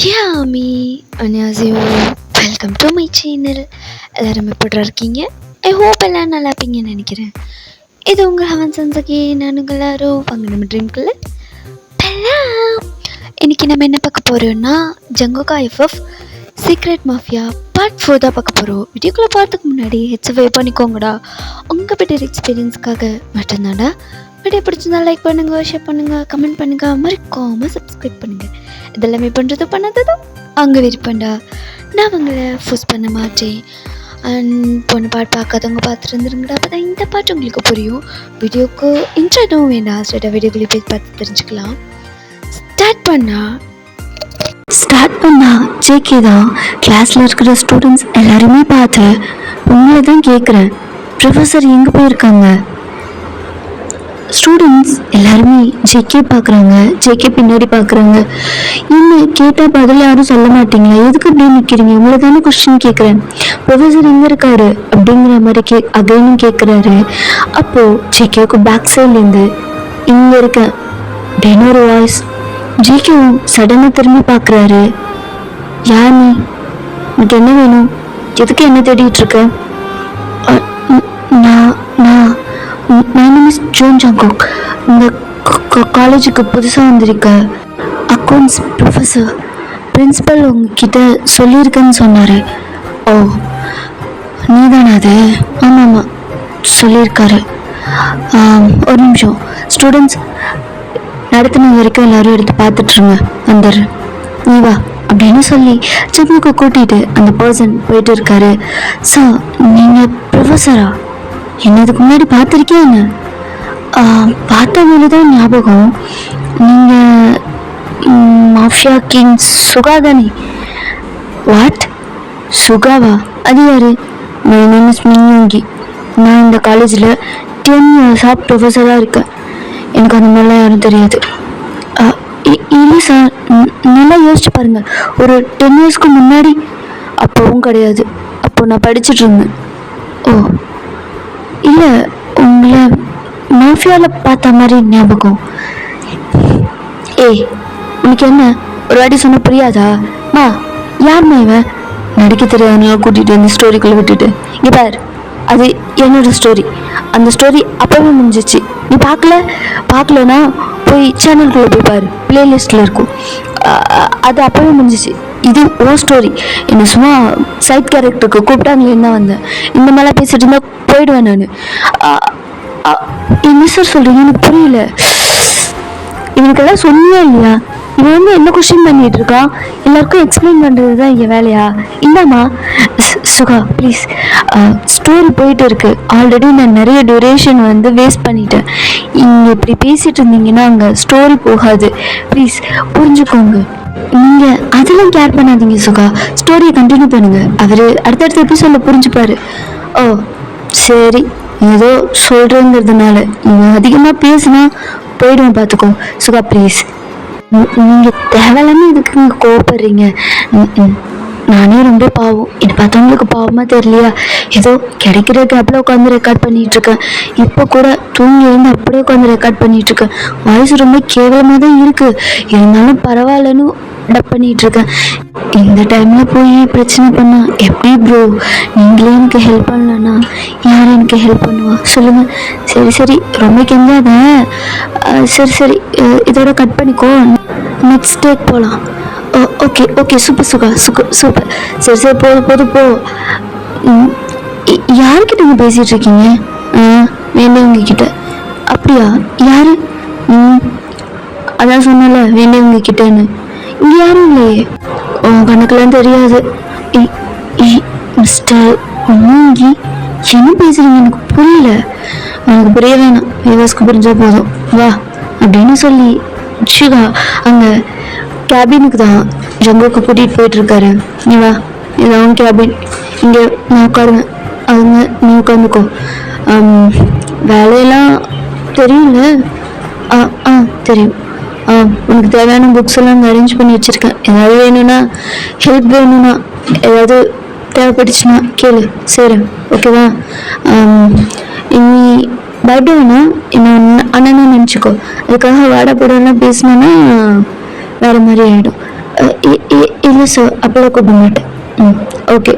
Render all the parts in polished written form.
Yami 안녕하세요. Welcome to my channel. எல்லோரும் எப்படி இருக்கீங்க? ஐ ஹோப் எல்லாம் நல்லா இருப்பீங்கன்னு நினைக்கிறேன். இது உங்கள் ஹவன் சன்சகி. நான் உங்கள் எல்லாரும் வாங்க நம்ம ட்ரீம்குள்ளே பெல்லாம். இன்றைக்கி நம்ம என்ன பார்க்க போகிறோம்னா ஜங்கோகா எஃப்எஃப் சீக்ரெட் மாஃபியா பார்ட் 4 தான் பார்க்க போகிறோம். வீடியோக்குள்ளே பார்த்துக்கு முன்னாடி ஹெட்ஸை பண்ணிக்கோங்கடா. உங்கள் பெட்டர் எக்ஸ்பீரியன்ஸ்க்காக மட்டும்தான்டா. வீடியோ பிடிச்சிருந்தா லைக் பண்ணுங்கள், ஷேர் பண்ணுங்கள், கமெண்ட் பண்ணுங்கள், மறக்காமல் சப்ஸ்கிரைப் பண்ணுங்கள். இதெல்லாமே பண்ணுறது பண்ணதும் அங்கே விருப்பண்டா. நான் அவங்கள ஃபோர்ஸ் பண்ண மாட்டேன். அண்ட் பொண்ணு பாட்டு பார்க்காதவங்க பார்த்துட்டு இருந்துருங்கடா. அப்போ தான் இந்த பாட்டு உங்களுக்கு புரியும். வீடியோக்கு இன்ட்ரோ எதுவும் வேண்டாம், ஸ்ட்ரெயிட்டாக வீடியோக்குள்ளே போய் பார்த்து தெரிஞ்சுக்கலாம். ஸ்டார்ட் பண்ணா ஜேகே தான் கிளாஸில் இருக்கிற ஸ்டூடெண்ட்ஸ் எல்லாருமே பார்த்து உங்களை தான் கேட்குறேன், ப்ரொஃபஸர் எங்கே போயிருக்காங்க? ஸ்டூடெண்ட்ஸ் எல்லாருமே ஜேகே பார்க்குறாங்க, ஜேகே பின்னாடி பார்க்குறாங்க. இன்னும் கேட்டால் பதில் யாரும் சொல்ல மாட்டீங்களா? எதுக்கு அப்படியே நிற்கிறீங்க? உங்களை தானே கொஸ்டின் கேட்குறேன். ப்ரொஃபஸர் எங்கே இருக்காரு அப்படிங்கிற மாதிரி அகைனும் கேட்குறாரு. அப்போது ஜேகேவுக்கு பேக் சைட்லேருந்து இங்கே இருக்கேன் அப்படின்னு ஒரு வாய்ஸ். ஜேகேவும் சடனாக திரும்பி பார்க்குறாரு. யார் நீ? உனக்கு என்ன வேணும்? எதுக்கு என்ன தேடிட்டு இருக்க? My name is Jeon Jungkook. இந்த காலேஜுக்கு புதுசாக வந்திருக்க அக்கௌண்ட்ஸ் ப்ரொஃபஸர். பிரின்ஸிபல் உங்ககிட்ட சொல்லியிருக்கேன்னு சொன்னார். ஓ, நீ தானே அது? ஆமாம் சொல்லியிருக்காரு. ஒரு நிமிஷம் ஸ்டூடெண்ட்ஸ், நடத்தின வரைக்கும் எல்லோரும் எடுத்து பார்த்துட்ருங்க, வந்துடுறேன், நீ வா அப்படின்னு சொல்லி ஜங்குக்கு கூட்டிகிட்டு அந்த பர்சன் போயிட்டு இருக்காரு. சார், நீங்கள் ப்ரொஃபஸரா? என்னதுக்கு முன்னாடி பார்த்துருக்கேன். என்ன பார்த்த போது தான் ஞாபகம். நீங்கள் மாஃபியா கிங் சுகா தானே? வாட், சுகாவா? அது யார்? My name is Min Yoongi. நான் இந்த காலேஜில் 10 இயர்ஸாக ப்ரொஃபஸராக இருக்கேன். எனக்கு அந்த மாதிரிலாம் யாரும் தெரியாது. இல்லை சார், நல்லா யோசிச்சு பாருங்கள். ஒரு 10 இயர்ஸ்க்கு முன்னாடி அப்போவும் கிடையாது. அப்போது நான் படிச்சுட்டு இருந்தேன். ஓ இல்லை, உங்களை மாஃபியாவில் பார்த்த மாதிரி ஞாபகம். ஏய், உனக்கு என்ன ஒரு வாட்டி சொன்ன புரியாதா? மா, யார்மா இவன்? நடிக்க தெரியாதனால கூட்டிகிட்டு வந்து ஸ்டோரிக்குள்ளே விட்டுட்டு இங்கே பார், அது என்னோட ஸ்டோரி. அந்த ஸ்டோரி அப்போவே முடிஞ்சிச்சு. நீ பார்க்கலன்னா போய் சேனலுக்குள்ளே போய் பாரு, பிளேலிஸ்ட்டில் இருக்கும். அது அப்போவே முடிஞ்சிச்சு. இது ஓ ஸ்டோரி. என்னை சும்மா சைட் கேரக்டருக்கு கூப்பிட்டாங்களேன்னு தான் வந்தேன். இந்த மாதிரிலாம் பேசிட்டு இருந்தால் போயிடுவேன் நான். என்ன சார் சொல்கிறீங்க? எனக்கு புரியல. இவனுக்கெல்லாம் சொன்னியா இல்லையா? இவன் வந்து என்ன கொஸ்டின் பண்ணிட்டு இருக்கான்? எல்லாருக்கும் எக்ஸ்பிளைன் பண்ணுறது தான் என் வேலையா? இந்தாம்மா சுகா ப்ளீஸ், ஸ்டோரி போயிட்டு இருக்கு. ஆல்ரெடி நான் நிறைய டியூரேஷன் வந்து வேஸ்ட் பண்ணிட்டேன். இங்கே இப்படி பேசிகிட்டு இருந்தீங்கன்னா அங்கே ஸ்டோரி போகாது. ப்ளீஸ் புரிஞ்சுக்கோங்க. நீங்கள் அதெல்லாம் கேர் பண்ணாதீங்க சுகா, ஸ்டோரியை கண்டினியூ பண்ணுங்கள். அவர் அடுத்தடுத்த எபிசோடில் புரிஞ்சுப்பார். ஓ சரி, ஏதோ சொல்கிறேங்கிறதுனால நீங்கள் அதிகமாக பேசுனா போயிடுவேன், பார்த்துக்கோ சுகா ப்ளீஸ். நீங்கள் தேவையில்லாமல் இதுக்கு இங்கே கோவப்படுறீங்க. நானே ரொம்ப பாவம். இது பார்த்தவங்களுக்கு பாவமாக தெரியலையா? ஏதோ கிடைக்கிற கேப்பில் உட்காந்து ரெக்கார்ட் பண்ணிகிட்ருக்கேன். இப்போ கூட தூங்கி எழுந்து அப்படியே உட்காந்து ரெக்கார்ட் பண்ணிகிட்ருக்கேன். வாய்ஸ் ரொம்ப கேவலமாக தான் இருக்குது, இருந்தாலும் பரவாயில்லன்னு டப் பண்ணிகிட்ருக்கேன். இந்த டைமில் போய் பிரச்சனை பண்ணால் எப்படி ப்ரோ? நீங்களே எனக்கு ஹெல்ப் பண்ணலன்னா யார் எனக்கு ஹெல்ப் பண்ணுவா சொல்லுங்கள்? சரி ரொம்ப கெஞ்சாத. சரி இதோட கட் பண்ணிக்கோ, நெக்ஸ்ட் டேக் போகலாம். ஓகே சூப்பர் சுகா, சூப்பர். சரி போதும் போ. யார்கிட்ட நீங்கள் பேசிகிட்டு இருக்கீங்க? வேண்டியவங்க கிட்ட. அப்படியா? யார்? அதான் சொன்னல வேண்டியவங்க கிட்டன்னு. இங்கே யாரும் இல்லையே. கணக்கெல்லாம் தெரியாது. மிஸ்டர் மூங்கி, என்ன பேசுகிறீங்க? எனக்கு புரியல. எனக்கு புரிய வேணாம், விவாஸ்க்கு புரிஞ்சால் போதும், வா அப்படின்னு சொல்லி சுகா அங்கே கேபினுக்கு தான் ஜங்குக்கு கூட்டிகிட்டு போயிட்டுருக்காரு. நீ வா, இதான் கேபின். இங்கே நான் உட்காருவேன், அவங்க நீ உட்காந்துக்கோ. வேலையெல்லாம் தெரியும்ல? தெரியும். உனக்கு தேவையான புக்ஸ் எல்லாம் அங்கே அரேஞ்ச் பண்ணி வச்சுருக்கேன். ஏதாவது வேணும்னா, ஹெல்ப் வேணும்னா, ஏதாவது தேவைப்பட்டுச்சுன்னா கேளு, சரி ஓகேவா? இனி பயப்பட வேணாம், என்ன அண்ணன்னு நினச்சிக்கோ. அதுக்காக வாடா போடலாம் பேசினேன்னா வேறு மாதிரி ஆகிடும். இல்லை சார், அப்போல்லாம் கூப்பிட மாட்டேன். ம், ஓகே.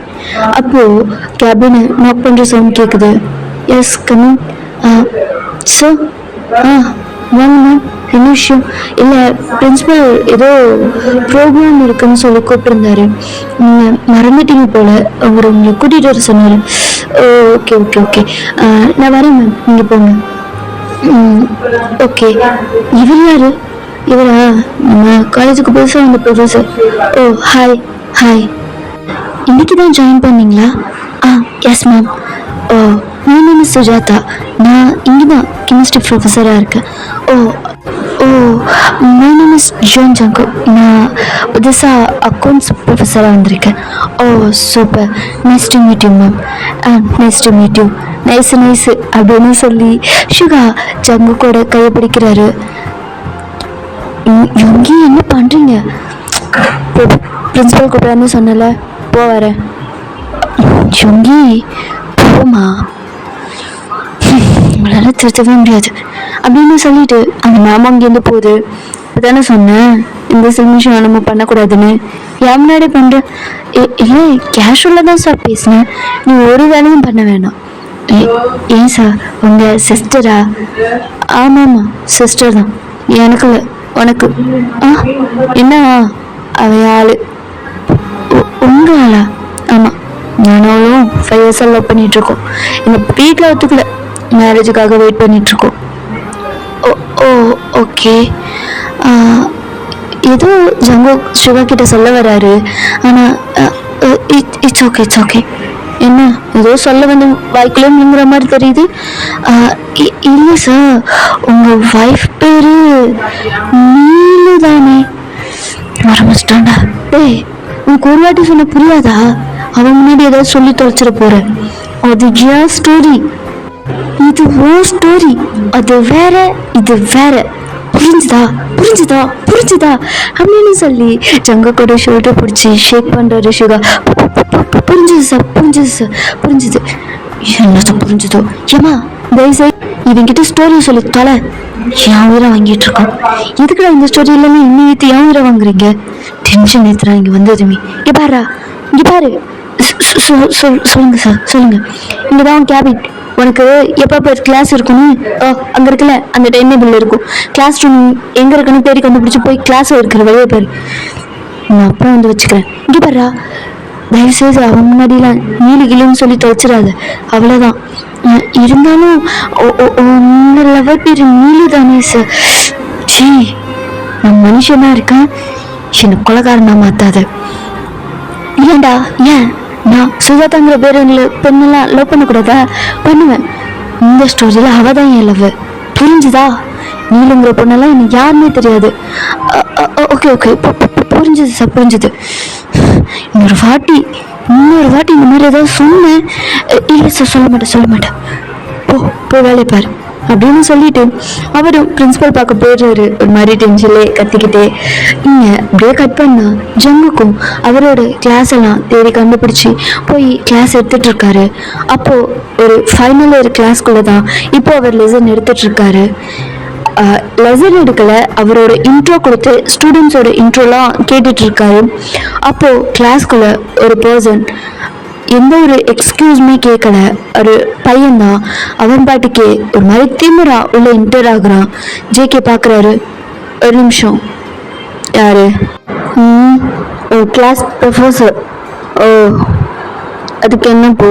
அப்போது கேபினை நாக் பண்ணுற சவுண்ட் கேட்குது. Yes, coming. சார், வாங்க மேம். என்ன விஷயம்? இல்லை, பிரின்சிபல் ஏதோ ப்ரோக்ராம் இருக்குன்னு சொல்லி கூப்பிட்டுருந்தாரு. நீங்கள் மறந்துட்டீங்க போல். அவர் உங்களை கூட்டிகிட்டு வர சொன்னார். ஓகே ஓகே ஓகே, நான் வரேன் மேம், நீங்கள் போங்க. ஓகே. இவர் யாரு? இவரா? நம்ம காலேஜுக்கு புதுசாக வந்த ப்ரொஃபஸர். ஓ, ஹாய். ஹாய். இன்னைக்கு தான் ஜாயின் பண்ணீங்களா? Yes ma'am. Oh, my name is Sujatha. நான் இங்கே தான் கெமிஸ்ட்ரி ப்ரொஃபஸராக இருக்கேன். Oh oh, my name is Jeon Jungkook. நான் புதுசாக அக்கௌண்ட்ஸ் ப்ரொஃபஸராக வந்திருக்கேன். Oh, super. Nice to meet you ma'am. Nice to meet you. Nice அப்படின்னு சொல்லி ஷுகா ஜங்கு கூட கையை பிடிக்கிறாரு. இங்கே என்ன பண்ணுறீங்க? பிரின்சிபல் கூப்பிடான்னு சொன்னல, போ வரேன். யோங்கி, போமா, உங்களால் திருத்தவே முடியாது அப்படின்னு சொல்லிட்டு அந்த மாமா அங்கேருந்து போகுது. தானே சொன்னேன் இந்த சில்மிஷம் நம்ம பண்ணக்கூடாதுன்னு. என் முன்னாடி பண்ணுற? இல்லை, கேஷுவலாக தான் சார் பேசினேன். நீ ஒரு வேலையும் பண்ண வேணாம். ஏன் சார், உங்கள் சிஸ்டரா? ஆமாம்மா, சிஸ்டர் தான். எனக்கு இல்லை, உனக்கு. என்ன அவன் ஆள்? உங்கள் ஆளா? ஆமாம், நானும் 5 years லவ் பண்ணிகிட்ருக்கோம். எங்கள் வீட்டில் ஒத்துக்கல, மேரேஜுக்காக வெயிட் பண்ணிகிட்ருக்கோம். ஓ ஓ, ஓகே. ஏதோ ஜங்கு ஷுகா கிட்ட சொல்ல வராரு. ஆனால் இட்ஸ் ஓகே, இட்ஸ் ஓகே. என்ன ஏதோ சொல்ல வந்து வாய்க்குள்ளே நீங்கிற மாதிரி தெரியுது. இல்லை சார், உங்கள் ஒய்ஃப் பேர் நீலு தானே? ஆரம்பிச்சிட்டாண்டா. டேய், உனக்கு ஒரு வாட்டி சொன்ன புரியாதா? அவன் முன்னாடி ஏதாவது சொல்லி தொலைச்சிட போகிறேன். அது ஏன் ஸ்டோரி, இது ஓ ஸ்டோரி. அது வேற, இது வேற. புரிஞ்சுதா புரிஞ்சுதா புரிஞ்சுதா அப்படின்னு சொல்லி ஜங்க கூட ஷோல்டர் பிடிச்சி ஷேக் பண்ணுறாரு ஷுகா. புரிஞ்சுது சார், புரிஞ்சுது சார், புரிஞ்சுது. என்ன புரிஞ்சுதோ? ஏமா தயவுசெய்து இவங்கிட்ட ஸ்டோரி சொல்லி தொலை. என் உயிரை வாங்கிட்டு இருக்கோம். எதுக்குடா இந்த ஸ்டோரி எல்லாமே இன்னும் ஏற்றி என் உயிரை வாங்குறீங்க? டென்ஷன் ஏற்றுறான் இங்கே வந்ததுமே. இங்கே பாரா, இங்கே பாரு. சொல்லுங்க சார், சொல்லுங்க. இங்கே தான் உன் கேபின். உனக்கு எப்போ கிளாஸ் இருக்குன்னு அங்கே இருக்குல்ல, அந்த டைம் டேபிள் இருக்கும். கிளாஸ் ரூம் எங்கே இருக்குன்னு தேடி கண்டுபிடிச்சி போய் கிளாஸ் இருக்கிற வழியை பாரு. நான் அப்புறம் வந்து வச்சுக்கிறேன். இங்கே பாருடா, தயவுசெய்து அவன் முன்னாடிலாம் நீலு கிளுன்னு சொல்லி தொலைச்சிடாத, அவ்வளோதான். இருந்தாலும் உன்னோட லவர் பேர் நீலு தானே சார்? சீ, நான் மனுஷனா இருக்கேன், என்னை கொலைகாரனா மாத்தாத. ஏன்டா? ஏன் நான் சுஜாதாங்கிற பேர் பெண்ணெல்லாம் லவ் பண்ணக்கூடாதா? பண்ணுவேன். இந்த ஸ்டோரியில் அவ தான் என் லவ். புரிஞ்சுதா? நீலுங்கிற பொண்ணெல்லாம் எனக்கு யாருன்னே தெரியாது. ஓகே ஓகே, புரிஞ்சுது சார், புரிஞ்சுது. இன்னொரு வாட்டி இந்த மாதிரி ஏதாவது சொன்னேன். இல்லை சார், சொல்ல மாட்டேன். போ வேலையை பாரு அப்படின்னு சொல்லிட்டு அவரும் பிரின்சிபல் பார்க்க போயிடுறாரு. ஒரு மாதிரி டென்ஷன்லே கத்திக்கிட்டே. இங்கே அப்படியே கட் பண்ணா ஜங்குக்கும் அவரோட கிளாஸ் எல்லாம் தேடி கண்டுபிடிச்சி போய் கிளாஸ் எடுத்துட்டு இருக்காரு. அப்போ ஒரு ஃபைனல் இயர் கிளாஸ்குள்ள தான் இப்போ அவர் லெசன் எடுத்துட்டு இருக்காரு. லெசன் எடுக்கல, அவரோட இன்ட்ரோ கொடுத்து ஸ்டூடெண்ட்ஸோட இன்ட்ரோலாம் கேட்டுட்டு இருக்காரு. அப்போ கிளாஸ்குள்ள ஒரு பர்சன் எந்த ஒரு எக்ஸ்கியூஸுமே கேட்கல, ஒரு பையன்தான். அவன் பாட்டுக்கே ஒரு மாதிரி திமிரா உள்ள என்டர் ஆகுறான். ஜேகே பார்க்குறாரு. ஒரு நிமிஷம், யாரு? ஓ, கிளாஸ் ப்ரொஃபஸர். ஓ, அதுக்கு என்ன போ?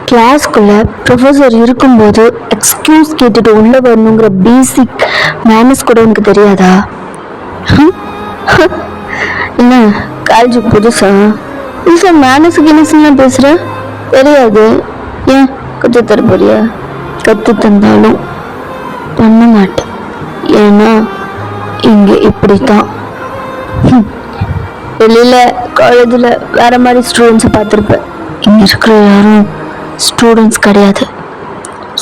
கிளாஸ்க்குள்ள ப்ரொஃபஸர் இருக்கும்போது எக்ஸ்கியூஸ் கேட்டுட்டு உள்ள வரணுங்கிற பேசிக் மேனர்ஸ் கூட உனக்கு தெரியாதா? என்ன காலேஜுக்கு புதுசா? இல்லை மேனஸுக்கு என்ன பேசுகிற? தெரியாது. ஏன் கற்றுத்தர போறியா? கற்று தந்தாலும் பண்ண மாட்டேன். ஏன்னா இங்கே இப்படித்தான். வெளியில் காலேஜில் வேற மாதிரி ஸ்டூடெண்ட்ஸை பார்த்துருப்பேன். இங்கே இருக்கிற யாரும் ஸ்டூடெண்ட்ஸ் கிடையாது.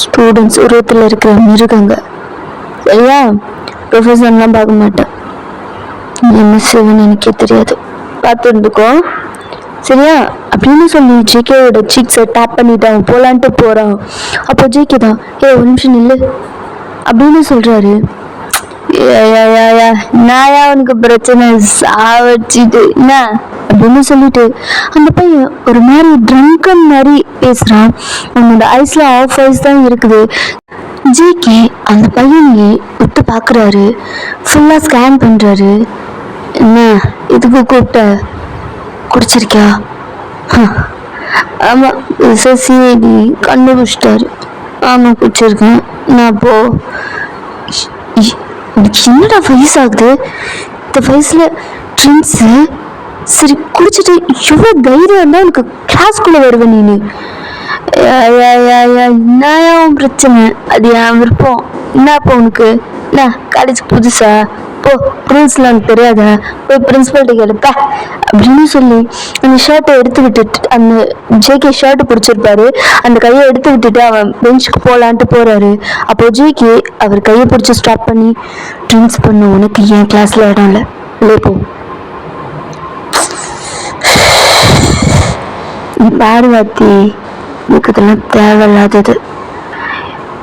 ஸ்டூடெண்ட்ஸ் உருவத்தில் இருக்கிற மிருகங்க. சரியா? ப்ரொஃபஸர்லாம் பார்க்க மாட்டேன். என்ன செய்வேன்னு எனக்கே தெரியாது. பார்த்து இருந்துக்கோ, சரியா? அப்படின்னு சொல்லி ஜேகேவோட சீக்ஸை டேப் பண்ணிட்டான். போலான்ட்டு போகிறான். அப்போ ஜேகே தான், ஒரு நிமிஷம் நில்லு அப்படின்னு சொல்கிறாரு. நான் உனக்கு பிரச்சனை சாவச்சிட்டு என்ன அப்படின்னு சொல்லிட்டு அந்த பையன் ஒரு மாதிரி ட்ரங்கன் மாதிரி பேசுறான். அவனோட ஐஸ்ல ஆஃப் ஐஸ் தான் இருக்குது. ஜிகே அந்த பையனையே விட்டு பாக்குறாரு, ஃபுல்லா ஸ்கேன் பண்றாரு. என்ன இதுக்கு கூப்பிட்ட? குடிச்சிருக்கியா? ஆமா சிஐடி கண்டுபிடிச்சிட்டாரு. ஆமா குடிச்சிருக்கேன். நான் போ. என்னடா வயசு ஆகுது? இந்த வயசுல ட்ரிங்க்ஸு? சரி குடிச்சிட்டு எவ்வளோ தைரியம் இருந்தால் உனக்கு கிளாஸ்குள்ளே வருவேன் நீ? என்ன பிரச்சனை? அது என் விருப்பம். என்னப்போ உனக்கு என்ன காலேஜுக்கு புதுசா? போ, ரூல்ஸ்லாம் எனக்கு தெரியாத, போய் பிரின்சிபல்கிட்ட கேளுப்ப அப்படின்னு சொல்லி அந்த ஷர்ட்டை எடுத்து விட்டுட்டு, அந்த ஜேகே ஷர்ட்டு பிடிச்சிருப்பாரு, அந்த கையை எடுத்து விட்டுட்டு அவன் பெஞ்சுக்கு போகலான்ட்டு போறாரு. அப்போ ஜேகே அவர் கையை பிடிச்சி ஸ்டாப் பண்ணி, ட்ரிங்க்ஸ் பண்ண உனக்கு என் கிளாஸ்ல இடம் இல்லை, வெளியே போ. பாரு வாத்தி, இதுக்கு இதெல்லாம் தேவையில்லாதது.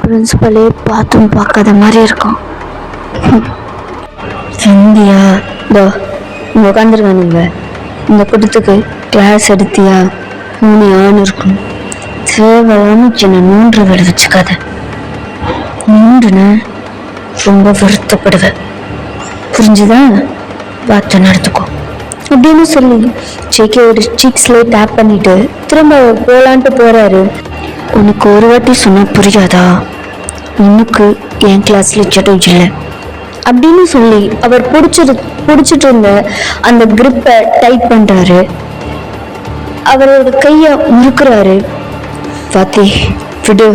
பிரின்சிபலே பார்த்தும் பார்க்காத மாதிரி இருக்கும். இந்தியா இதோ இங்கே உட்காந்துருக்கானுங்க. இந்த கூட்டத்துக்கு கிளாஸ் எடுத்தியா? 3 ஆண் இருக்கணும். தேவையான சின்ன 3 வேலை வச்சுக்காத. 3 ரொம்ப வருத்தப்படுவேன், புரிஞ்சுதா? பார்த்து நடத்துக்கோ அப்படின்னு சொல்லி ஜேகேயோட சீக்ஸ்லேயே டேப் பண்ணிட்டு திரும்ப போகலான்ட்டு போறாரு. உனக்கு ஒரு வாட்டி சொன்னா புரியாதா? எனக்கு என் கிளாஸ்ல சட்டம் இல்லை அப்படின்னு சொல்லி அவர் பிடிச்சிட்டு இருந்த அந்த கிரிப்பை டைட் பண்றாரு. அவரோட கைய முறுக்குறாரு. பாத்தி விடு,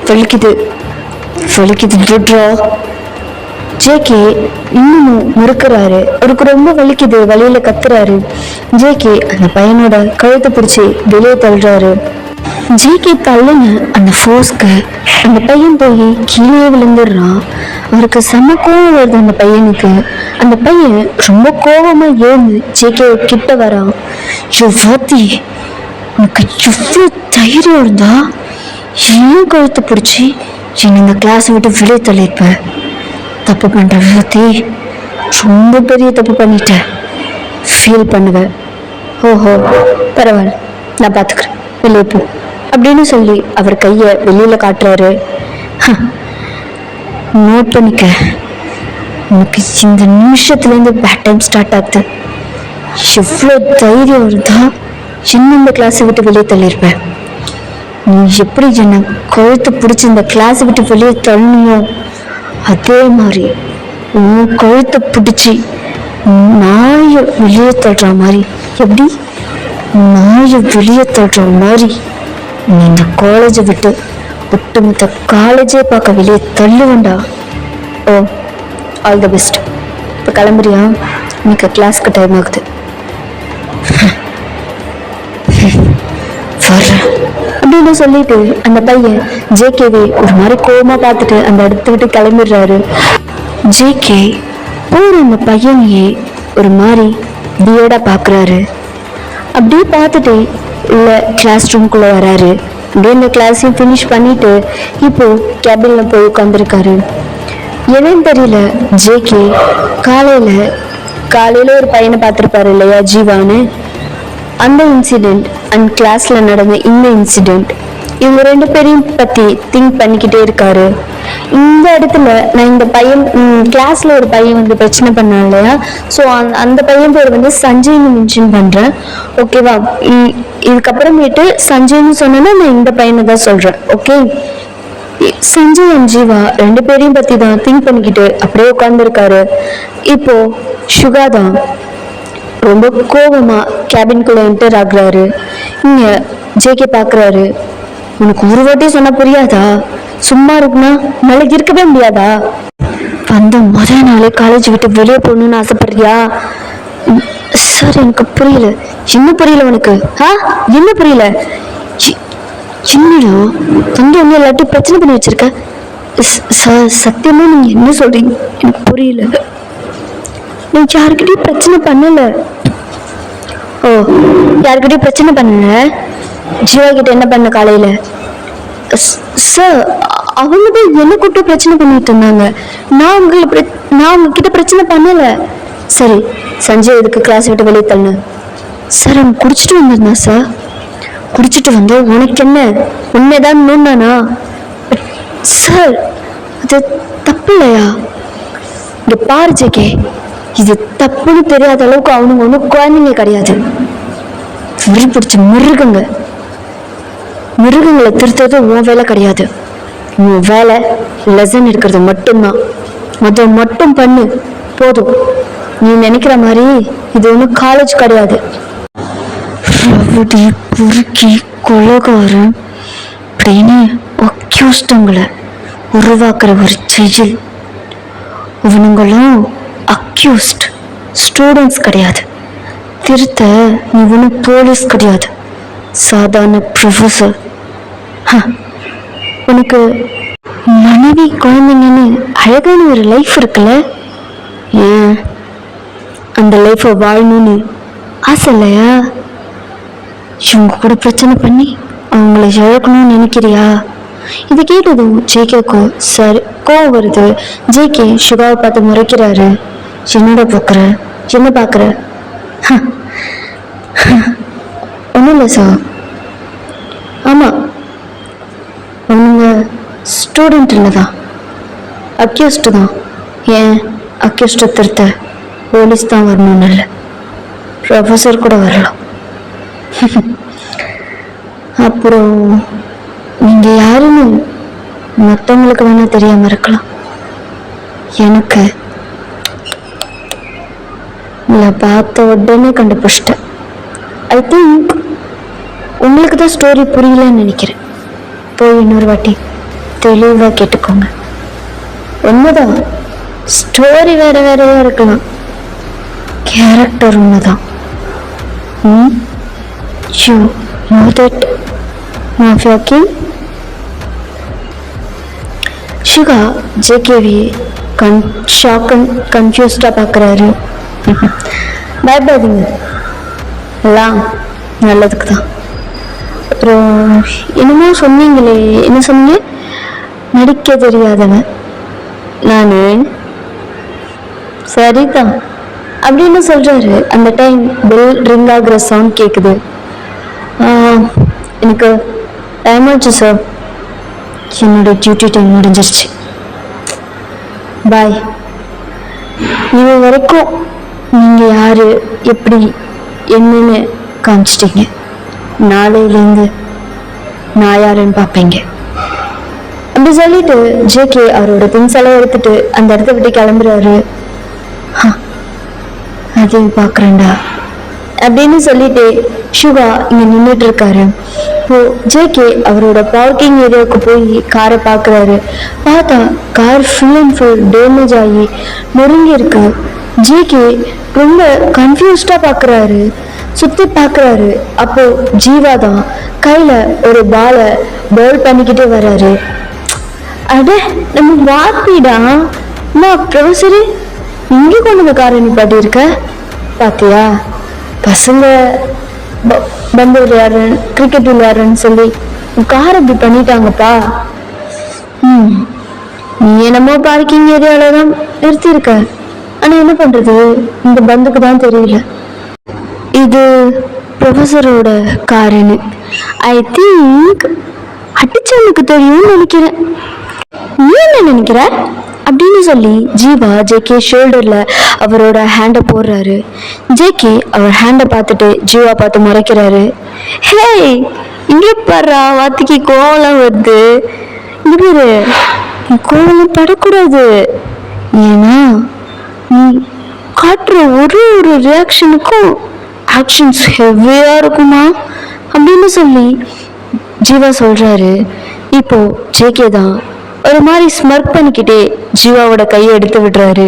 வலிக்குது விடுறா. ஜேகே இன்னும் முறுக்குறாரு. அவருக்கு ரொம்ப வலிக்குது, வலியில கத்துறாரு. ஜேகே அந்த பையனோட கழுத்தை பிடிச்சி வெளியே தள்ளுறாரு. ஜேகே தள்ளுன அந்த ஃபோர்ஸ்க்கு அந்த பையன் போய் கீழே விழுந்துடுறான். அவருக்கு செம்ம கோவம் வருது அந்த பையனுக்கு. அந்த பையன் ரொம்ப கோவமா ஏந்து ஜேகே கிட்ட வரான். வாத்தி, உனக்கு எவ்வளோ தைரியம் இருந்தா ஏன் கழுத்தை பிடிச்சி என்ன இந்த கிளாஸை விட்டு வெளியே தள்ளிருப்ப? தப்பு பண்ற வாத்தி, ரொம்ப பெரிய தப்பு பண்ணிட்ட, ஃபீல் பண்ணுவேன். ஓஹோ பரவாயில்ல, நான் பார்த்துக்கிறேன், வெளியே போ அப்படின்னு சொல்லி அவர் கையை வெளியில காட்டுறாரு. நோட் பண்ணிக்க, உனக்கு இந்த நிமிஷத்துலேருந்து பேட் டைம் ஸ்டார்ட் ஆகுது. எவ்வளோ தைரியம் இருந்தா சின்ன இந்த கிளாஸை விட்டு வெளியே தள்ளியிருப்பேன். நீ எப்படி என்ன கழுத்து பிடிச்சி இந்த கிளாஸை விட்டு வெளியே தள்ளினியோ அதே மாதிரி உன் கழுத்தை பிடிச்சி நாயை வெளியே தள்ளுற மாதிரி, எப்படி நாயை வெளியே தள்ளுற மாதிரி நீ இந்த காலேஜை விட்டு ஒட்டுமொத்த காலேஜே பார்க்க வெளியே தள்ளுவேண்டா. ஓ, ஆல் தி பெஸ்ட். இப்போ கிளம்புறியா? இன்னைக்கு கிளாஸ்க்கு டைம் ஆகுது. வர்றேன் அப்படின்னு சொல்லிட்டு அந்த பையன் ஜேகேவை ஒரு மாதிரி கோவமா பார்த்துட்டு அந்த இடத்த விட்டு கிளம்பிடுறாரு. ஜேகே போற அந்த பையனையே ஒரு மாதிரி வியர்டா பாக்குறாரு. அப்படியே பார்த்துட்டு உள்ள கிளாஸ் ரூம்குள்ள வராரு. அப்படியே இந்த கிளாஸையும் ஃபினிஷ் பண்ணிட்டு இப்போ கேபின்ல போய் உட்காந்துருக்காரு. என்னன்னு தெரியல, ஜேகே காலையில ஒரு பையனை பார்த்துருப்பாரு இல்லையா, ஜீவான்னு. அந்த இன்சிடென்ட் அண்ட் கிளாஸ்ல நடந்த இந்த இன்சிடென்ட், இவங்க 2 பேரையும் பத்தி திங்க் பண்ணிக்கிட்டே இருக்காரு. இந்த இடத்துல நான் இந்த பையன் கிளாஸ்ல ஒரு பையன் வந்து பிரச்சனை பண்ணான் இல்லையா, ஸோ அந்த பையன் பேர் வந்து சஞ்சய்னு மென்ஷன் பண்றேன், ஓகேவா? இதுக்கப்புறமேட்டு சஞ்சய்னு சொன்னா நான் இந்த பையனை தான் சொல்றேன், ஓகே? சஞ்சய் அண்ட் ஜீவா 2 பேரையும் பத்தி தான் திங்க் பண்ணிக்கிட்டு அப்படியே உட்கார்ந்துருக்காரு. இப்போ சுகா தான் ரொம்ப கோபமா கேபின்குள்ள என்டர் ஆகுறாரு. இங்க ஜேகே பாக்குறாரு. உனக்கு ஒரு வாட்டி சொன்னா புரியாதா? சும்மா இருக்குன்னா நாளைக்கு இருக்கவே முடியாதா? வந்த முதல் நாளே காலேஜ் விட்டு வெளியே போகணும்னு ஆசைப்படுறியா? சார் எனக்கு புரியல. என்ன புரியல உனக்கு? என்ன புரியல? என்னடா தங்க ஒன்னும் எல்லாத்தையும் பிரச்சனை பண்ணி வச்சிருக்க? சார் சத்தியமா நீங்க என்ன சொல்றீங்க எனக்கு புரியல. நீ யாருக்கிட்டையும் பிரச்சனை பண்ணல. ஓ, யாருக்கிட்டையும் பிரச்சனை பண்ணல? ஜீவா கிட்ட என்ன பண்ண காலையில? சார் அவங்க தான் என்ன கூப்பிட்டு பிரச்சனை பண்ணிட்டு இருந்தாங்க. நான் உங்ககிட்ட பிரச்சனை பண்ணல. சரி, சஞ்சய் எதுக்கு கிளாஸ் விட்டு வெளியே தள்ளு? சார் அவன் குடிச்சிட்டு வந்திருந்தான் சார். குடிச்சிட்டு வந்து உனக்கு என்ன, உண்மைதான் நோண்டானா? சார் அது தப்பு இல்லையா? இங்க பாரு ஜேகே, இது தப்புன்னு தெரியாத அளவுக்கு அவனுங்க ஒன்றும் குழந்தைங்க கிடையாது. பிடிச்ச மிருகங்களை திருத்தது உன் வேலை கிடையாது. உன் வேலை லெசன் எடுக்கிறது மட்டும்தான். அதை மட்டும் பண்ணு போதும். நீ நினைக்கிற மாதிரி இது ஒன்றும் காலேஜ் கிடையாது. ரவுடி, பொறுக்கி, கொலகாரன் அப்படின்னு அக்யூஸ்டங்களை உருவாக்குற ஒரு ஜெயில். இவனுங்களும் அக்யூஸ்ட் ஸ்டூடெண்ட்ஸ் கிடையாது. திருத்த நீ ஒன்றும் போலீஸ் கிடையாது, சாதாரண ப்ரொஃபஸர். உனக்கு மனைவி, குழந்தைங்கன்னு அழகான ஒரு லைஃப் இருக்குல்ல? ஏன் அந்த லைஃப்பை வாழணும்னு ஆசை இல்லையா? இவங்க கூட பிரச்சனை பண்ணி அவங்கள இழக்கணும்னு நினைக்கிறியா? இதை கேட்டதும் ஜேகேக்கு சார் கோவம் வருது. ஜேகே சுகாவை பார்த்து முறைக்கிறாரு. என்னோட பார்க்குற, என்ன பார்க்குற? ஒன்றும் இல்லை சார். ஆமாம், அவங்க ஸ்டூடெண்ட் இல்லை தான், அக்யூஸ்டு தான். ஏன் அக்யூஸ்டை திருத்த போலீஸ் தான் வரணும்னு இல்லை, ப்ரொஃபஸர் கூட வரலாம். அப்புறம் நீங்கள் யாருன்னு மற்றவங்களுக்கு வேணால் தெரியாமல் இருக்கலாம். எனக்கு உங்களை பார்த்த உடனே கண்டுபிடிச்சிட்டேன். ஐ திங்க் உங்களுக்கு தான் ஸ்டோரி புரியலன்னு நினைக்கிறேன். போய் இன்னொரு வாட்டி தெளிவாக கேட்டுக்கோங்க. உண்மைதான், ஸ்டோரி வேற வேறையா இருக்கலாம், கேரக்டர் உண்மைதான். You know that mafia king. Suga ஜேகேவி கன்ஃபியூஸ்டாக பார்க்குறாரு. பயப்படாதீங்க, எல்லாம் நல்லதுக்கு தான். அப்புறம் என்னமோ சொன்னீங்களே, என்ன சொன்னீங்க? நடிக்க தெரியாதவன் நான். சரிதான் அப்படின்னு சொல்றாரு. அந்த டைம் பெல் ரிங் ஆகுற சவுண்ட் கேட்குது. எனக்கு டைம் ஆச்சு சார், என்னோட டியூட்டி டைம் முடிஞ்சிருச்சு, பாய். இது வரைக்கும் நீங்கள் யார், எப்படி, என்னன்னு காமிச்சிட்டீங்க. நாளையிலேருந்து நான் யாருன்னு பார்ப்பீங்க அப்படி சொல்லிட்டு ஜேகே அவரோட திங்ஸ் எல்லாம் எடுத்துட்டு அந்த இடத்த விட்டு கிளம்புறாரு. அதையும் பார்க்குறேன்டா அப்படின்னு சொல்லிட்டு சுகா இங்கே நின்றுட்டு இருக்காரு. இப்போ ஜேகே அவரோட பார்க்கிங் ஏரியாவுக்கு போய் காரை பார்க்குறாரு. பார்த்தா car full and full damage ஆகி நொறுங்கி இருக்கு. ஜேகே ரொம்ப கன்ஃபியூஸ்டாக பார்க்குறாரு, சுற்றி பார்க்குறாரு. அப்போ ஜீவா தான் கையில் ஒரு பாலை பவுல் பண்ணிக்கிட்டே வர்றாரு. அட நம்ம வாப்பிடா, அம்மா ப்ரொஃபஸரு இங்கே கொண்டு வந்து காரை நிப்பாட்டி இருக்க பார்த்தியா? பசங்க பந்து விளையாடுறேன், கிரிக்கெட் விளையாடுறேன்னு சொல்லி காரை இப்படி பண்ணிட்டாங்கப்பா. நீ என்னமோ பார்க்கிங் ஏரியாவில தான் நிறுத்தியிருக்க, ஆனால் என்ன பண்ணுறது, இந்த பந்துக்கு தான் தெரியல இது ப்ரொஃபஸரோட காருன்னு. ஐ திங்க் அடிச்சவனுக்கு தெரியும்னு நினைக்கிறேன். நீ என்ன நினைக்கிற அப்படின்னு சொல்லி ஜீவா ஜேகே ஷோல்டர்ல அவரோட ஹேண்டை போடுறாரு. ஜேகே அவர் ஹேண்டை பார்த்துட்டு ஜீவா பார்த்து முறைக்கிறாரு. ஹே இங்கே பாடுறா, வாத்திக்கு கோவம் வருது. இங்க பேரு கோவம் படக்கூடாது, ஏன்னா நீ காட்டுற ஒரு ரியாக்ஷனுக்கும் ஆக்ஷன்ஸ் ஹெவியா இருக்குமா அப்படின்னு சொல்லி ஜீவா சொல்றாரு. இப்போ ஜேகே தான் ஒரு மாதிரி ஸ்மர்க் பண்ணிக்கிட்டே ஜீவாவோட கையை எடுத்து விடுறாரு.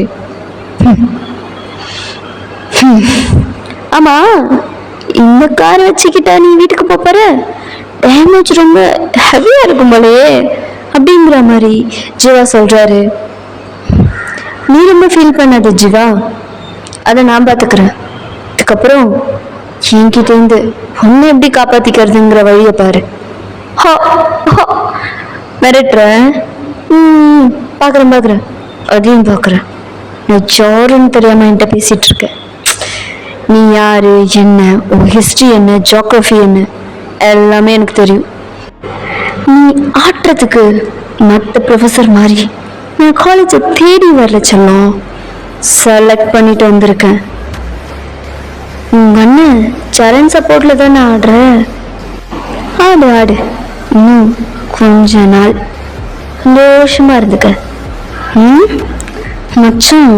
ஆமா, இந்த காரை வச்சுக்கிட்டா நீ வீட்டுக்கு போற, டேமேஜ் ரொம்ப ஹெவியா இருக்கும் போலயே அப்படிங்கிற மாதிரி ஜீவா சொல்றாரு. நீ ரொம்ப ஃபீல் பண்ணாத ஜீவா, அதை நான் பார்த்துக்கிறேன். அதுக்கப்புறம் என்கிட்டேருந்து உன்னை எப்படி காப்பாத்திக்கிறதுங்கிற வழியை பாரு. மிரட்டுற பார்க்குறேன் அதையும் பார்க்குறேன். நான் ஜாருன்னு தெரியாம என்கிட்ட பேசிட்டு இருக்கேன். நீ யாரு, என்ன, உன் ஹிஸ்ட்ரி என்ன, ஜியோகிரஃபி என்ன, எல்லாமே எனக்கு தெரியும். நீ ஆட்டுறதுக்கு மற்ற ப்ரொஃபஸர் மாதிரி நான் காலேஜை தேடி வரல செல்லம், செலக்ட் பண்ணிட்டு வந்திருக்கேன். உங்க அண்ணன் சரண் சப்போர்ட்ல தானே ஆடுற, ஆடு இன்னும் கொஞ்ச நாள் சந்தோஷமா இருந்துக்க. மச்சான்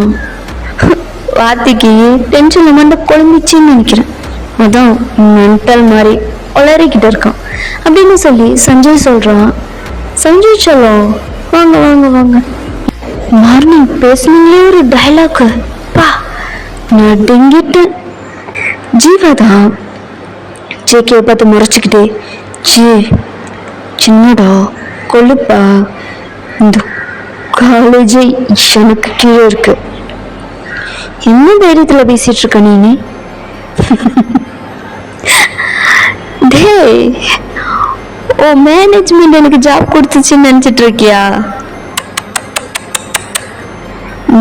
வார்த்தைக்கு டென்ஷன்ல மண்ட குழம்பிச்சின்னு நினைக்கிறேன், அதான் மென்டல் மாதிரி உளறிக்கிட்டு இருக்கான் அப்படின்னு சொல்லி சஞ்சய் சொல்றான். சஞ்சய் சொல்லும், வாங்க வாங்க வாங்க. மார்னிங் பேசுனீங்களே ஒரு டைலாக், பா நான் டெங்கிட்டேன். ஜீவா தான் ஜேகே பார்த்து முறைச்சிக்கிட்டே, சின்னடா கொழுப்பா, இந்த காலேஜே எனக்கு கீழே இருக்கு, என்ன தைரியத்துல பேசிட்டு இருக்க நீ? டேய், ஓ மேனேஜ்மெண்ட் எனக்கு ஜாப் கொடுத்துச்சுன்னு நினைச்சிட்டு இருக்கியா?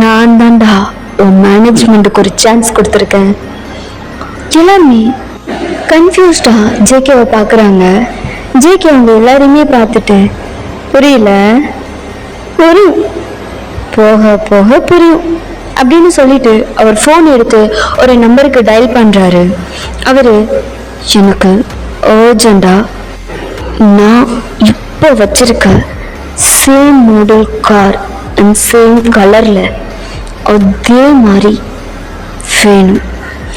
நான் தான்டா உன் மேனேஜ்மெண்ட்டுக்கு ஒரு சான்ஸ் கொடுத்துருக்கேன். எல்லாருமே கன்ஃபியூஸ்டா ஜேகேவை பார்க்குறாங்க. ஜேகே அவங்க எல்லாரையுமே பார்த்துட்டு, புரியல, புரியும், போக போக புரியும் அப்படின்னு சொல்லிட்டு அவர் ஃபோன் எடுத்து ஒரு நம்பருக்கு டயல் பண்ணுறாரு. அவர், எனக்கு அர்ஜெண்டா நான் இப்போ வச்சிருக்க same model car and same கலரில் அதே மாதிரி வேணும்,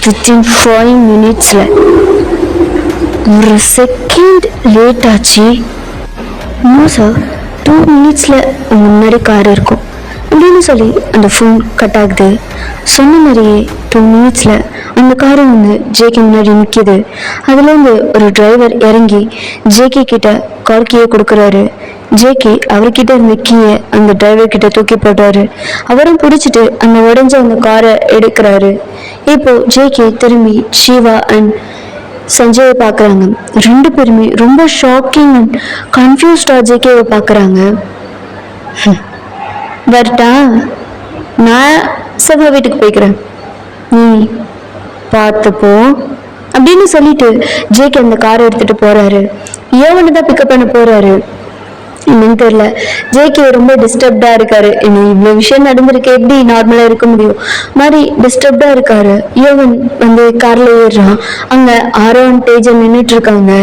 வித்தின் 5 minutesல. ஒரு செகண்ட் லேட் ஆச்சு, நோ சார் 2 minutesல முன்னாடி கார் இருக்கும் அப்படின்னு சொல்லி அந்த ஃபோன் கட் ஆகுது. சொன்ன மாதிரியே 2 minutesல அந்த காரை வந்து ஜேகே முன்னாடி நிற்கிது. அதுலேருந்து ஒரு டிரைவர் இறங்கி ஜேகே கிட்ட கார் கீயை கொடுக்குறாரு. ஜேகே அவர்கிட்ட இருந்த கீயை அந்த டிரைவர் கிட்ட தூக்கி போட்டாரு. அவரும் பிடிச்சிட்டு அந்த உடஞ்ச அந்த காரை எடுக்கிறாரு. இப்போ ஜேகே திரும்பி சிவா அண்ட் சஞ்சயை பார்க்குறாங்க. 2 பேருமே ரொம்ப ஷாக்கிங் அண்ட் கன்ஃபியூஸ்டா ஜேகேவை பார்க்குறாங்க. வரட்டா, நான் சபா வீட்டுக்கு போய்க்கிறேன், நீ பார்த்துப்போ அப்படின்னு சொல்லிட்டு ஜேகே அந்த காரை எடுத்துட்டு போறாரு. ஏவனை தான் பிக்கப் பண்ண போறாரு. என்னன்னு தெரியல, ஜேகே ரொம்ப டிஸ்டர்ப்டா இருக்காரு. இன்னும் இவ்வளவு விஷயம் நடந்திருக்கு, எப்படி நார்மலா இருக்க முடியும் மாதிரி டிஸ்டர்ப்டா இருக்காரு. யோவன் வந்து கார்ல ஏறுறான். அங்க ஆரோ அண்ட் தேஜன் நின்றுட்டு இருக்காங்க.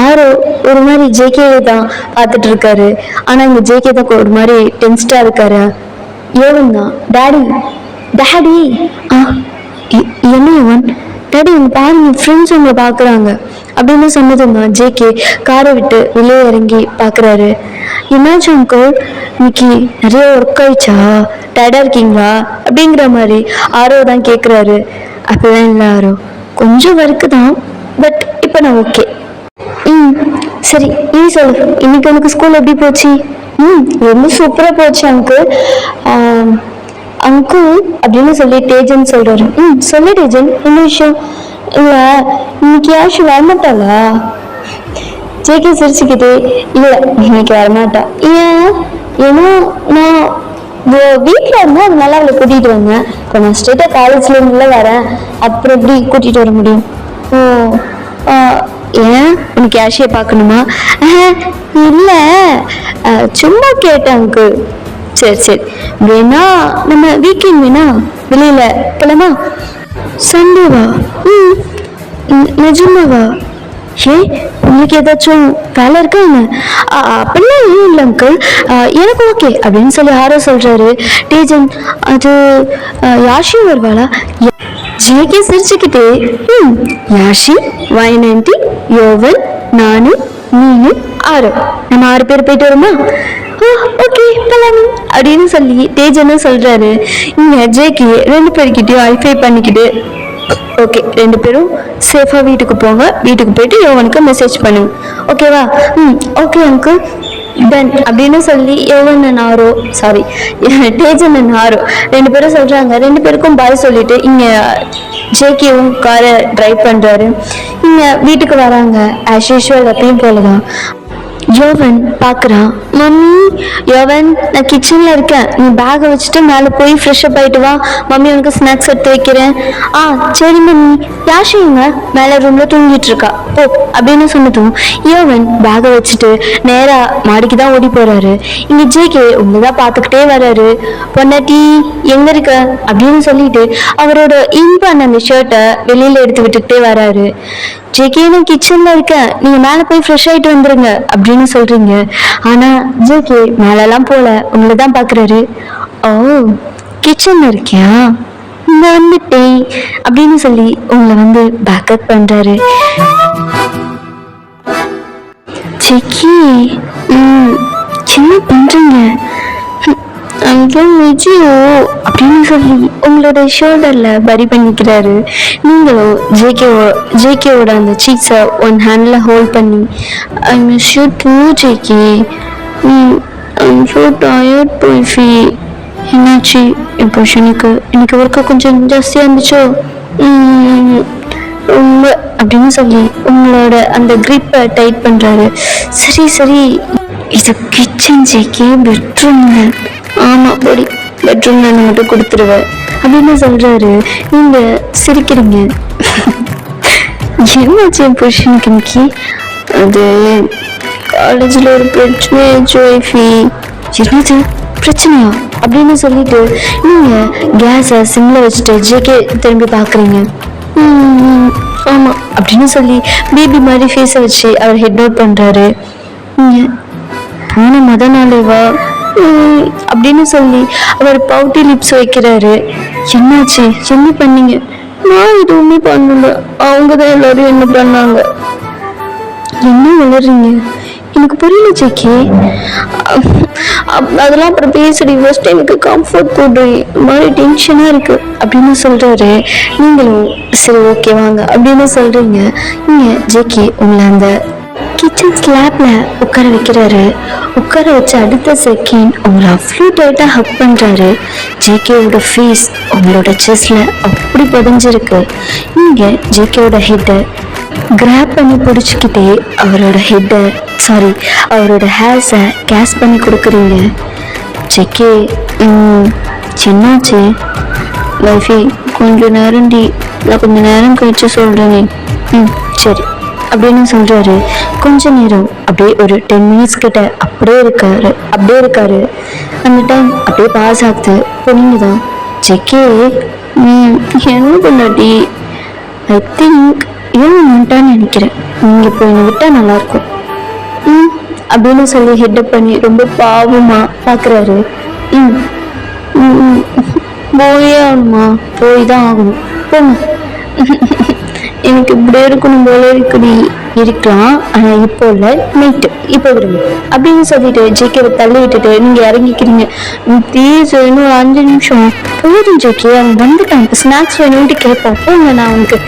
ஆரோ ஒரு மாதிரி ஜேகே தான் பார்த்துட்டு இருக்காரு. ஆனா இந்த ஜேகே தான் ஒரு மாதிரி டென்ஸ்டா இருக்காரு. யோவன் தான், டாடி டாடி, என்ன யோவன், டாடி உங்க பாருங்க ஃப்ரெண்ட்ஸ் உங்களை பாக்குறாங்க அப்படின்னு சொன்னதுமா ஜேகே காரை விட்டு வெளியே இறங்கி பாக்குறாரு. என்னாச்சு அங்கிள், இன்னைக்கு நிறைய ஒர்க் ஆயிடுச்சா, டயர்டா இருக்கீங்களா அப்படிங்கிற மாதிரி ஆரோ தான் கேட்குறாரு. அப்படிலாம் இல்லை ஆரோ, கொஞ்சம் ஒர்க்கு தான், பட் இப்போ நான் ஓகே. சரி நீ சொல்லு, இன்னைக்கு உனக்கு ஸ்கூல் எப்படி போச்சு? ரொம்ப சூப்பராக போச்சு அங்கிள். அங்கிள் அப்படின்னு சொல்லி டேஜன் சொல்றாரு. சொல்லு டேஜன், என்ன விஷயம்? இல்லை இன்னைக்கு யாரும் வரமாட்டாளா? ஜேகே சிரிச்சுக்கிட்டு, இல்லை இன்னைக்கு வரமாட்டா. ஏன்னா நான் வீட்டில் இருந்தால் அதனால அவளை கூட்டிகிட்டு வந்தேன். இப்போ நான் ஸ்ட்ரெயிட்டாக காலேஜ்ல இருந்துல வரேன், அப்புறம் எப்படி கூட்டிகிட்டு வர முடியும்? ஓ ஏன் உனக்கு ஆஷியை பார்க்கணுமா? இல்லை சும்மா கேட்டேன் அங்கிள். சரி சரி, வேணா நம்ம வீக்கெண்ட் வேணா வெளியில போலாமா? சண்டேவா? நிஜமாவா? உங்களுக்கு ஏதாச்சும் வேலை இருக்கா என்ன? அப்படிலாம் ஏன் இல்லை அங்கிள், எனக்கு ஓகே அப்படின்னு சொல்லி ஆரோ சொல்றாரு. டேஜன், அது யாஷி வருவாளா? ஜேகே சிரிச்சுக்கிட்டே, யாஷி, வைனந்தி, யோவன், நானு, நீனு, ஆரோ, நம்ம 6 பேர் போயிட்டு வருமா? ஓகே போலாம் அப்படின்னு சொல்லி தேஜனும் சொல்றாரு. இங்க ஜேகே 2 பேர்கிட்டயும் ஐஃபை பண்ணிக்கிட்டு, ஓகே 2 பேரும் சேஃபா வீட்டுக்கு போங்க, வீட்டுக்கு போயிட்டு யோவனுக்கு மெசேஜ் பண்ணுங்க, ஓகேவா? ஓகே அங்கிள், டன் அப்படின்னு சொல்லி யோவன் அண்ட் ஆரோ, சாரி தேஜன் அண்ட் ஆரோ 2 பேரும் சொல்றாங்க. 2 பேருக்கும் பாய் சொல்லிட்டு இங்க ஜேகேவும் காரை டிரைவ் பண்றாரு. இங்க வீட்டுக்கு வராங்க. ஆஸ் யூஷுவல் எப்பயும் போலதான் யோவன் பார்க்குறான். மம்மி, யோவன், நான் கிச்சனில் இருக்கேன், நீ பேகை வச்சுட்டு மேலே போய் ஃப்ரெஷ் அப் ஆகிட்டு வா, மம்மி உனக்கு ஸ்நாக்ஸ் எடுத்து வைக்கிறேன். ஆ சரி மம்மி. யாஷிங்க மேலே ரூமில் தூங்கிட்டு இருக்கா, ஓ அப்படின்னு சொன்னதும் யோவன் பேகை வச்சுட்டு நேராக மாடிக்கு தான் ஓடி போகிறாரு. இங்கே ஜேகே உங்களை தான் பார்த்துக்கிட்டே வர்றாரு. பொண்டாட்டி எங்கே இருக்க அப்படின்னு சொல்லிட்டு அவரோட இன்பான அந்த ஷர்ட்டை வெளியில் எடுத்து விட்டுக்கிட்டே வராரு. ஜேகே, நான் கிச்சன்ல இருக்கேன், நீங்க மேல போய் ஃப்ரெஷ் ஆயிட்டு வந்துருங்க அப்படின்னு சொல்றீங்க. ஆனா ஜேகே மேலெல்லாம் போல உங்களை தான் பாக்குறாரு. ஓ, கிச்சன்ல இருக்கியா, நான் வந்துட்டேன் அப்படின்னு சொல்லி உங்களை வந்து பேக்கப் பண்றாரு. ஜேகே, என்ன பண்றீங்க? அப்படின்னு சொல்லி உங்களோட ஷோல்டர்ல பரி பண்ணிக்கிறாரு. நீங்களும் ஜேகேவோட அந்த சீக்ஸை ஒன் ஹேண்ட்ல ஹோல்ட் பண்ணி I miss you too JK, I'm so tired பொய்ஃபி. என்னாச்சு என் பொஷனுக்கு? இன்னைக்கு ஒர்க்கு கொஞ்சம் ஜாஸ்தியாக இருந்துச்சோ ரொம்ப அப்படின்னு சொல்லி உங்களோட அந்த கிரிப்பை டைட் பண்றாரு. சரி சரி, இது கிச்சன் ஜேகே, பெட்ரூம்ல. ஆமா போடி, பெட்ரூம்ல மட்டும் கொடுத்துருவேன் அப்படின்னு சொல்றாரு. நீங்க சிரிக்கிறீங்க. என்னாச்சு என் புருஷனுக்கு இன்னைக்கு? அது காலேஜில் ஒரு பிரச்சனையாச்சு ஒய்ஃபி. என்னது பிரச்சனையா அப்படின்னு சொல்லிட்டு நீங்க கேஸை சிம்ல வச்சுட்டு ஜேகே திரும்பி பாக்குறீங்க. ஆமா அப்படின்னு சொல்லி பேபி மாதிரி ஃபேஸை வச்சு அவர் ஹெட் அவுட் பண்றாரு. ஆனா மொத நாளேவா அப்படின்னு சொல்லி அவர் பவுட்டி லிப்ஸ் வைக்கிறாரு. என்னாச்சு, என்ன பண்ணீங்க? நான் எதுவுமே பண்ணல, அவங்கதான் எல்லாரும் என்ன பண்ணாங்க. என்ன வளர்றீங்க? எனக்கு புரியல ஜேகே. அதெல்லாம் அப்புறம் பேசுறீ, ஃபர்ஸ்ட் எனக்கு கம்ஃபர்ட் போடுறேன், மாதிரி டென்ஷனா இருக்கு அப்படின்னு சொல்றாரு. நீங்களும் சரி ஓகே வாங்க அப்படின்னு சொல்றீங்க. நீங்க ஜேகே உங்களை அந்த கிச்சன் ஸ்லாப்ல உட்கார வைக்கிறாரு. உட்கார வச்சு அடுத்த செகண்ட் உங்களை அவ்வளோ டைட்டா ஹக் பண்றாரு. ஜேகேவோட ஃபேஸ் உங்களோட செஸ்ட்ல அப்படி பதிஞ்சிருக்கு. நீங்க ஜேகேவோட ஹெட்டை கிராப் பண்ணி பிடிச்சிக்கிட்டே அவரோட ஹேர்ஸை கேஸ் பண்ணி கொடுக்குறீங்க. ஜேகே, என்னாச்சு வைஃபி? கொஞ்சம் நேரம் நான் கொஞ்சம் நேரம் கழிச்சு சொல்றேனே. சரி அப்படின்னு சொல்றாரு. கொஞ்ச நேரம் அப்படியே ஒரு 10 மினிட்ஸ் கிட்ட அப்படியே இருக்காரு. அந்த டைம் அப்படியே பாஸ் ஆகுது. பொண்ணுதான் ஜேகே, என்ன பண்ணாட்டி ஐ திங்க் ஏன் வந்துட்டான்னு நினைக்கிறேன், நீங்க போய் விட்டா நல்லா இருக்கும் அப்படின்னு சொல்லி ஹெட்டப் பண்ணி ரொம்ப பாவமா பாக்குறாரு. போயே ஆகணுமா? போய் தான் ஆகணும், போங்க. எனக்கு இப்படி இருக்கணும் போல இருக்கலாம், ஆனா இப்போ இல்ல, நைட்டு இப்போ விடுங்க அப்படின்னு சொல்லிட்டு ஜேகேவை தள்ளி விட்டுட்டு நீங்க இறங்கிக்கிறீங்க. ப்ளீஸ் இன்னும் 5 நிமிஷம் போதும் ஜேகே, அவங்க வந்துட்டான், இப்போ ஸ்நாக்ஸ் வேணும்ட்டு கேட்போம், போங்க நான் அவனுக்கு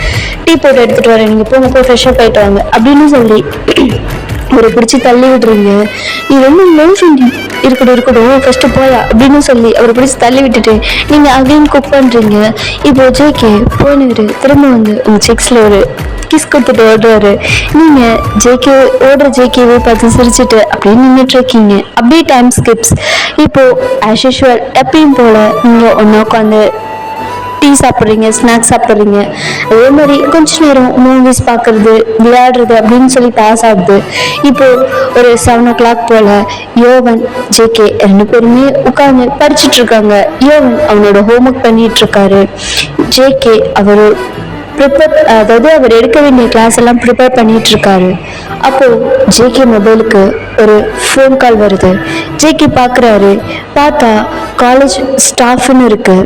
டீ போட்டு எடுத்துட்டு வரேன், நீங்க போங்க போய் ஃப்ரெஷ்ஷாக போயிட்டு வாங்க அப்படின்னு சொல்லி ஒரு பிடிச்சி தள்ளி விடுறீங்க. நீ ரொம்ப லோஃபிங் இருக்கட்டும் ஃபர்ஸ்ட் போயா அப்படின்னு சொல்லி அவரை பிடிச்சி தள்ளி விட்டுட்டு நீங்க அகைன் குக் பண்றீங்க. இப்போ ஜேகே போனவரு திரும்ப வந்து உங்க செக்ஸ்ல ஒரு கிஸ் கொடுத்துட்டு ஓடுறாரு. நீங்க ஜேகேவை பார்த்து சிரிச்சுட்டு அப்படியே நின்றுட்டு இருக்கீங்க. அப்படியே டைம் ஸ்கிப்ஸ். இப்போ ஆஸ் யூஷுவல் எப்பயும் போல நீங்க ஒன்னா உட்காந்து டீ சாப்பிட்றீங்க, ஸ்நாக்ஸ் சாப்பிட்றீங்க. அதே மாதிரி கொஞ்ச நேரம் மூவிஸ் பார்க்கறது, விளையாடுறது அப்படின்னு சொல்லி பாஸ் ஆகுது. இப்போ ஒரு 7 o'clock போல யோவன் ஜேகே 2 பேருமே உட்காந்து படிச்சுட்டு இருக்காங்க. யோவன் அவனோட ஹோம்ஒர்க் பண்ணிட்டு இருக்காரு. ஜேகே அவர் எடுக்க வேண்டிய கிளாஸ் எல்லாம் ப்ரிப்பேர் பண்ணிட்டு இருக்காரு. அப்போ ஜேகே மொபைலுக்கு ஒரு ஃபோன் கால் வருது. ஜேகே பார்க்குறாரு. பார்த்தா காலேஜ் ஸ்டாஃப்னு இருக்கு.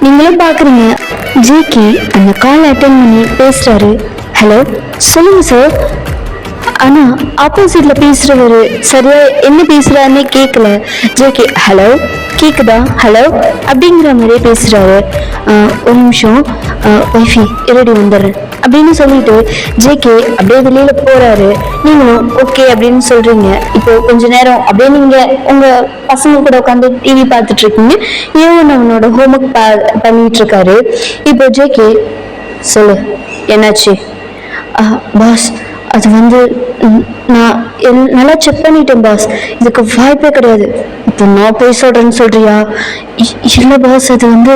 நீங்களும் பாக்குறீங்க. ஜேகே அந்த கால் அட்டென்ட் பண்ணி பேசுறாரு. ஹலோ, சொல்லுங்க சார். ஆனா ஆப்போசிட்ல பேசுறவரு சரியா என்ன பேசுறாருன்னே கேட்கல. ஜேகே ஹலோ கேக்குதா, ஹலோ அப்படிங்கிற மாதிரியே பேசுறாரு. ஒரு நிமிஷம் வைஃபி ரெடி வந்துடுறேன் அப்படின்னு சொல்லிட்டு ஜேகே அப்படியே வெளியில போறாரு. நீங்களும் ஓகே அப்படின்னு சொல்றீங்க. இப்போ கொஞ்ச நேரம் அப்படியே நீங்க உங்க பசங்க கூட உட்காந்து டிவி பார்த்துட்டு இருக்கீங்க. ஏன் அவனோட ஹோம்ஒர்க் பண்ணிட்டு இருக்காரு. இப்போ ஜேகே சொல்லு, என்னாச்சு? பாஸ், அது வந்து நான் நல்லா செக் பண்ணிட்டேன் பாஸ், இதுக்கு வாய்ப்பே கிடையாது. இப்போ நான் போய் சொல்றேன்னு சொல்றியா? இல்லை பாஸ், அது வந்து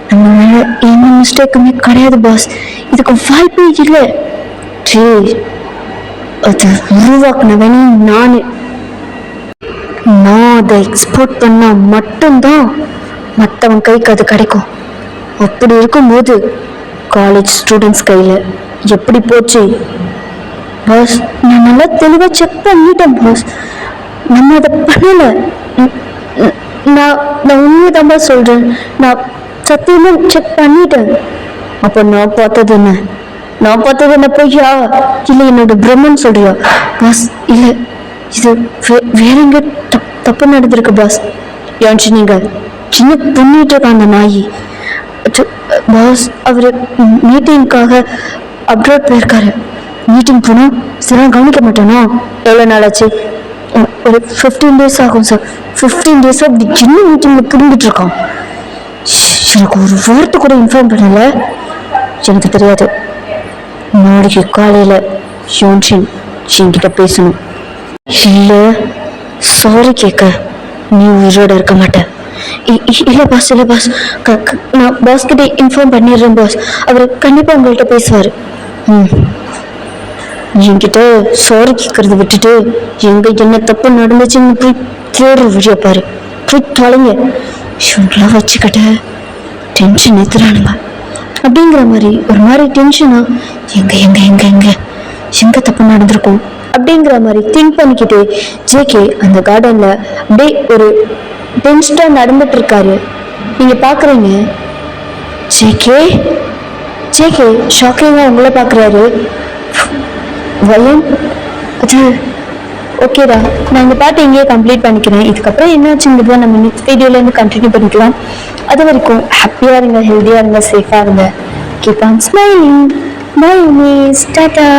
நம்ம மேல என்ன மிஸ்டேக்குமே கிடையாது பாஸ், இதுக்கு வாய்ப்பே இல்லை. அது உருவாக்குனவனே நான் அதை எக்ஸ்போர்ட் பண்ணா மட்டும்தான் மற்றவன் கைக்கு அது கிடைக்கும். அப்படி இருக்கும்போது காலேஜ் ஸ்டூடெண்ட்ஸ் கையில் எப்படி போச்சு பாஸ்? நான் நல்லா தெளிவாக செக் பண்ணிட்டேன் பாஸ், நம்ம அதை பண்ணலை. நான் உண்மைதான் பாஸ் சொல்கிறேன், நான் சத்தியமாக செக் பண்ணிட்டேன். அப்போ நான் பார்த்தது என்ன பொய்யா இல்லை என்னோட பிரம்மன் சொல்றியா பாஸ்? இல்லை, இது வேற எங்க தப்பு நடந்திருக்கு பாஸ். ஏன்ச்சு நீங்க சின்ன பண்ணிட்டு இருக்க அந்த நாயி பாஸ், அவரு மீட்டிங்காக அப்ரோட் போயிருக்காரு. மீட்டிங் போனால் சரியா கவனிக்க மாட்டேனா? எவ்வளோ நாள் ஆச்சு? ஒரு 15 days ஆகும் சார். 15 days அப்படி சின்ன மீட்டிங்ல புரிஞ்சுட்டு இருக்கான். எனக்கு ஒரு வார்த்தை கூட இன்ஃபார்ம் பண்ணல. எனக்கு தெரியாது. நாளைக்கு காலையில யோன்ஷின் என்கிட்ட பேசணும். இல்லை, சாரி கேட்க நீ உயிரோட இருக்க மாட்டேன். இல்லை பாஸ், நான் பாஸ் கிட்ட இன்ஃபார்ம் பண்ணிடுறேன் பாஸ், அவர் கண்டிப்பா உங்கள்கிட்ட பேசுவார். என்கிட்ட சாரி கேட்கறத விட்டுட்டு எங்க என்ன தப்பு நடந்துச்சுன்னு போய் தேடுற வழியா பாரு, போய் தொலைங்க. இவங்களாம் வச்சுக்கிட்ட டென்ஷன் ஏத்துறானுங்க அப்படிங்கிற மாதிரி ஒரு மாதிரி டென்ஷனா எங்க தப்பு நடந்திருக்கும் அப்படிங்கிற மாதிரி திங்க் பண்ணிக்கிட்டு ஜேகே அந்த கார்டன்ல அப்படியே ஒரு டென்ஷனா நடந்துட்டு இருக்காரு. நீங்க பாக்குறீங்க ஜேகே ஷாக்கிங்கா உங்களை பாக்குறாரு. வயன் அது ஓகேடா, நான் இந்த பாட்டை இங்கேயே கம்ப்ளீட் பண்ணிக்கிறேன். இதுக்கப்புறம் என்னாச்சுங்கிறத நம்ம நெக்ஸ்ட் வீடியோலேருந்து கண்டினியூ பண்ணிக்கலாம். அது வரைக்கும் ஹாப்பியாக இருங்க, ஹெல்த்தியாக இருங்க, சேஃபாக இருங்க. Keep on smiling. Bye miss, Tata.